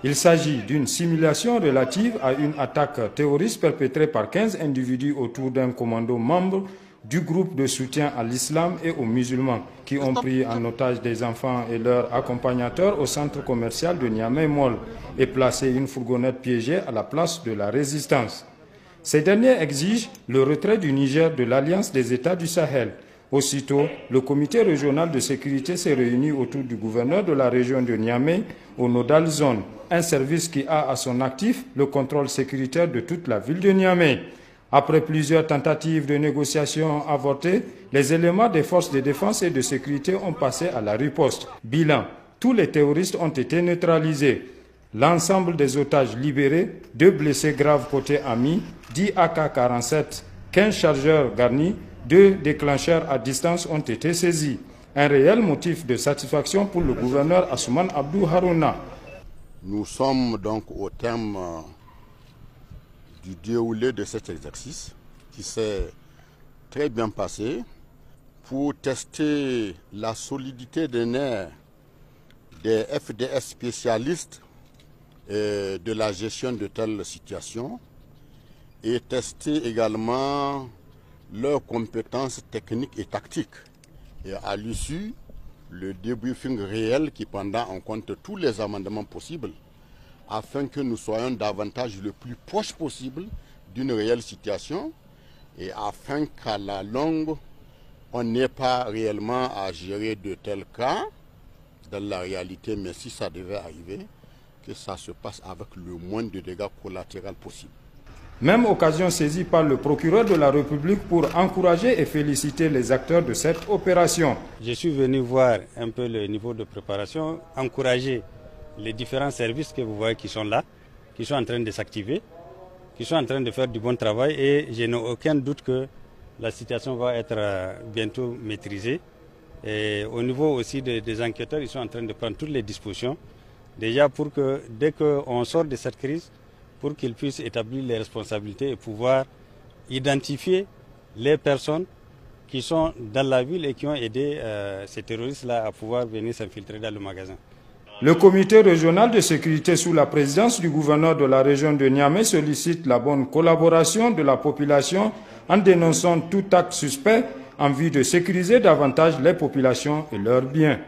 Il s'agit d'une simulation relative à une attaque terroriste perpétrée par 15 individus autour d'un commando membre du groupe de soutien à l'islam et aux musulmans qui ont pris en otage des enfants et leurs accompagnateurs au centre commercial de Niamey Mall et placé une fourgonnette piégée à la place de la résistance. Ces derniers exigent le retrait du Niger de l'Alliance des États du Sahel. Aussitôt, le comité régional de sécurité s'est réuni autour du gouverneur de la région de Niamey, au Nodal Zone, un service qui a à son actif le contrôle sécuritaire de toute la ville de Niamey. Après plusieurs tentatives de négociation avortées, les éléments des forces de défense et de sécurité ont passé à la riposte. Bilan, tous les terroristes ont été neutralisés. L'ensemble des otages libérés, 2 blessés graves côté Ami, 10 AK-47, 15 chargeurs garnis, 2 déclencheurs à distance ont été saisis. Un réel motif de satisfaction pour le gouverneur Asuman Abdou Harouna. Nous sommes donc au terme du déroulé de cet exercice qui s'est très bien passé pour tester la solidité des nerfs des FDS spécialistes de la gestion de telles situations et tester également leurs compétences techniques et tactiques. Et à l'issue, le débriefing réel qui prendra en compte tous les amendements possibles afin que nous soyons davantage le plus proche possible d'une réelle situation et afin qu'à la longue, on n'ait pas réellement à gérer de tels cas dans la réalité, mais si ça devait arriver, que ça se passe avec le moins de dégâts collatéraux possible. Même occasion saisie par le procureur de la République pour encourager et féliciter les acteurs de cette opération. Je suis venu voir un peu le niveau de préparation, encourager les différents services que vous voyez qui sont là, qui sont en train de s'activer, qui sont en train de faire du bon travail et je n'ai aucun doute que la situation va être bientôt maîtrisée. Et au niveau aussi des enquêteurs, ils sont en train de prendre toutes les dispositions, déjà pour que dès qu'on sort de cette crise, pour qu'ils puissent établir les responsabilités et pouvoir identifier les personnes qui sont dans la ville et qui ont aidé ces terroristes-là à pouvoir venir s'infiltrer dans le magasin. Le comité régional de sécurité sous la présidence du gouverneur de la région de Niamey sollicite la bonne collaboration de la population en dénonçant tout acte suspect en vue de sécuriser davantage les populations et leurs biens.